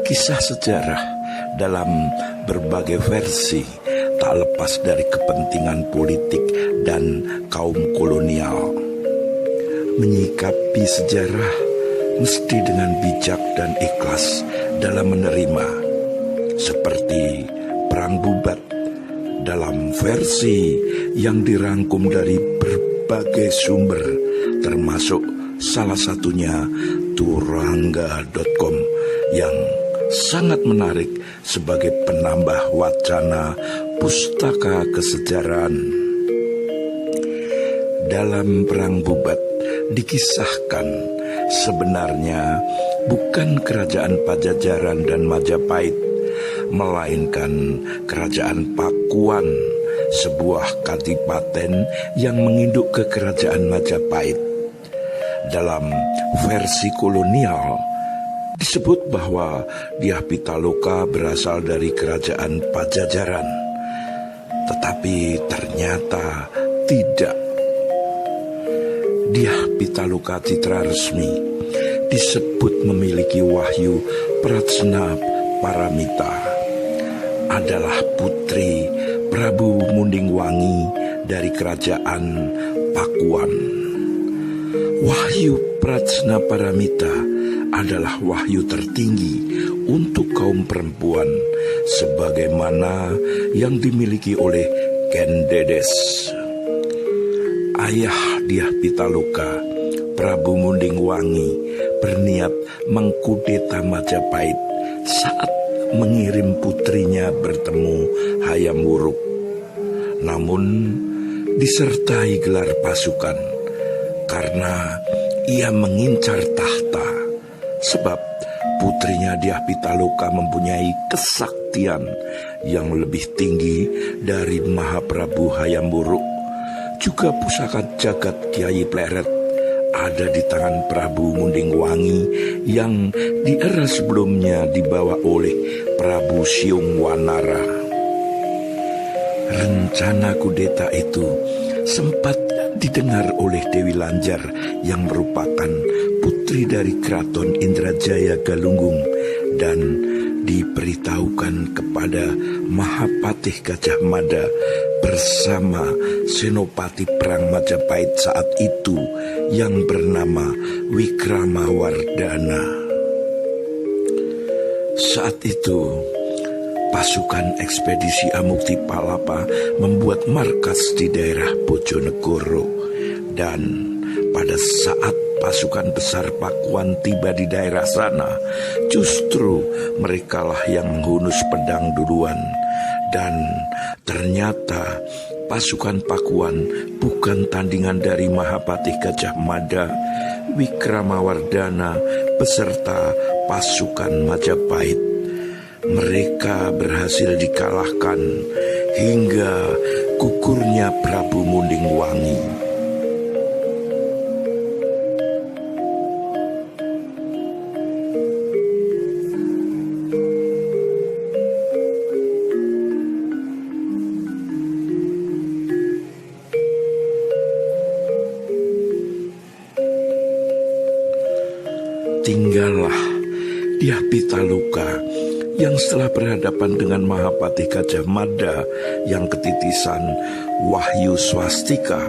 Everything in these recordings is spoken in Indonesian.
Kisah sejarah dalam berbagai versi tak lepas dari kepentingan politik dan kaum kolonial. Menyikapi sejarah mesti dengan bijak dan ikhlas dalam menerima, seperti Perang Bubat dalam versi yang dirangkum dari berbagai sumber, termasuk salah satunya turangga.com yang sangat menarik sebagai penambah wacana pustaka kesejarahan. Dalam Perang Bubat dikisahkan sebenarnya bukan kerajaan Pajajaran dan Majapahit, melainkan kerajaan Pakuan, sebuah kadipaten yang menginduk ke kerajaan Majapahit. Dalam versi kolonial disebut bahwa Dyah Pitaloka berasal dari kerajaan Pajajaran, tetapi ternyata tidak. Dyah Pitaloka Citra Resmi disebut memiliki wahyu Pratsna Paramita, adalah putri Prabu Mundingwangi dari kerajaan Pakuan. Wahyu Pratsna Paramita adalah wahyu tertinggi untuk kaum perempuan, sebagaimana yang dimiliki oleh Ken Dedes. Ayah Dyah Pitaloka, Prabu Mundingwangi, berniat mengkudeta Majapahit saat mengirim putrinya bertemu Hayam Wuruk, namun disertai gelar pasukan karena ia mengincar tahta, sebab putrinya Dyah Pitaloka mempunyai kesaktian yang lebih tinggi dari Mahaprabu Hayam Wuruk. Juga pusaka jagat Kyai Pleret ada di tangan Prabu Mundingwangi yang di era sebelumnya dibawa oleh Prabu Siung Wanara. Rencana kudeta itu sempat didengar oleh Dewi Lanjar yang merupakan putri dari Keraton Indrajaya Galunggung dan diberitahukan kepada Mahapatih Gajah Mada bersama Senopati Perang Majapahit saat itu yang bernama Wikramawardhana. Saat itu pasukan ekspedisi Amuktipalapa membuat markas di daerah Bojonegoro, dan pada saat pasukan besar Pakuan tiba di daerah sana, justru merekalah yang menghunus pedang duluan. Dan ternyata pasukan Pakuan bukan tandingan dari Mahapatih Gajah Mada, Wikramawardhana beserta pasukan Majapahit. Mereka berhasil dikalahkan hingga gugurnya Prabu Mundingwangi. Tinggallah Dyah Pitaloka yang setelah berhadapan dengan Mahapatih Gajah Mada yang ketitisan wahyu swastika,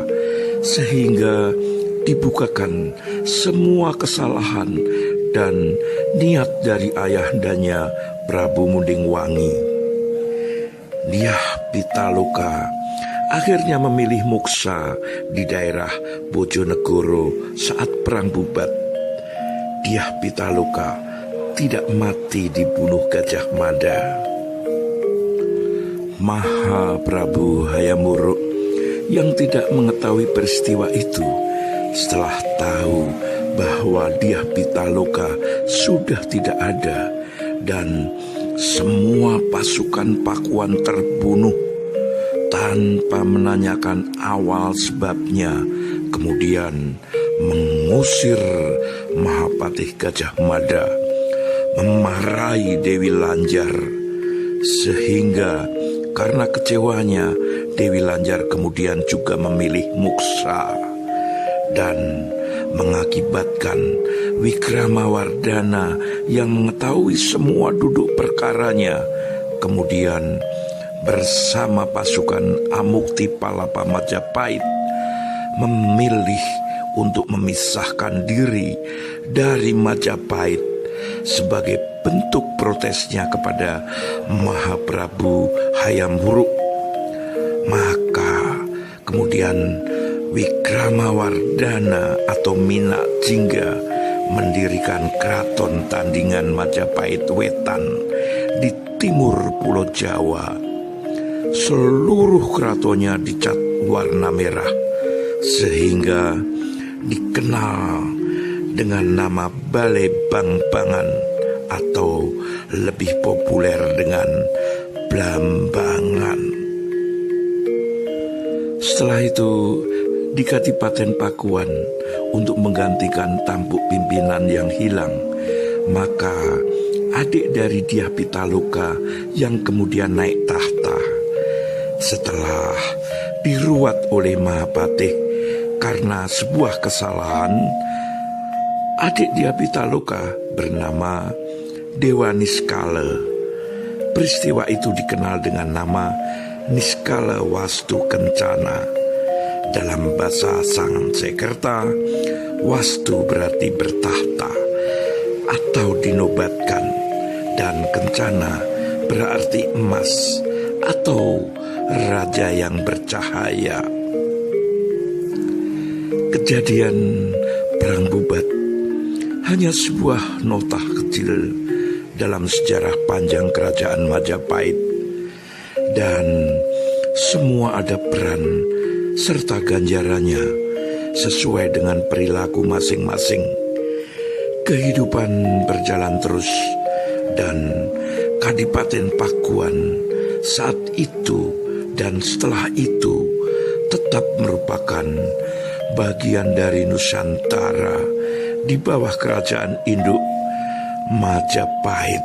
sehingga dibukakan semua kesalahan dan niat dari ayahandanya Prabu Mundingwangi. Dyah Pitaloka akhirnya memilih muksa di daerah Bojonegoro saat Perang Bubat. Dyah Pitaloka tidak mati dibunuh Gajah Mada. Mahaprabu Hayam Wuruk yang tidak mengetahui peristiwa itu, setelah tahu bahwa Dyah Pitaloka sudah tidak ada dan semua pasukan Pakuan terbunuh, tanpa menanyakan awal sebabnya, kemudian mengusir Mahapatih Gajah Mada, memarahi Dewi Lanjar, sehingga karena kecewanya Dewi Lanjar kemudian juga memilih muksa. Dan mengakibatkan Wikramawardhana yang mengetahui semua duduk perkaranya kemudian bersama pasukan Amuktipalapa Majapahit memilih untuk memisahkan diri dari Majapahit sebagai bentuk protesnya kepada Mahaprabu Hayam Wuruk. Maka kemudian Wikramawardhana atau Minak Jingga mendirikan keraton tandingan Majapahit Wetan di timur Pulau Jawa. Seluruh keratonnya dicat warna merah sehingga dikenal dengan nama Balai Bangbangan atau lebih populer dengan Blambangan. Setelah itu di Kadipaten Pakuan untuk menggantikan tampuk pimpinan yang hilang, maka adik dari Dyah Pitaloka yang kemudian naik tahta setelah diruat oleh Mahapatih karena sebuah kesalahan. Adik Dyah Pitaloka bernama Dewa Niskala. Peristiwa itu dikenal dengan nama Niskala Wastu Kencana. Dalam bahasa Sanskerta, Wastu berarti bertahta atau dinobatkan, dan Kencana berarti emas atau raja yang bercahaya. Kejadian Perang Bubat hanya sebuah nota kecil dalam sejarah panjang kerajaan Majapahit, dan semua ada peran serta ganjarannya sesuai dengan perilaku masing-masing. Kehidupan berjalan terus, dan Kadipaten Pakuan saat itu dan setelah itu tetap merupakan bagian dari Nusantara di bawah kerajaan induk Majapahit.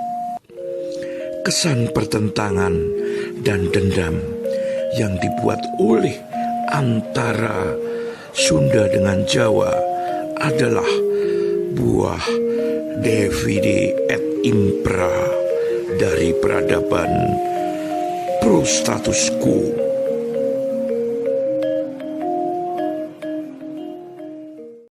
Kesan pertentangan dan dendam yang dibuat oleh antara Sunda dengan Jawa adalah buah divide et impera dari peradaban pro status quo.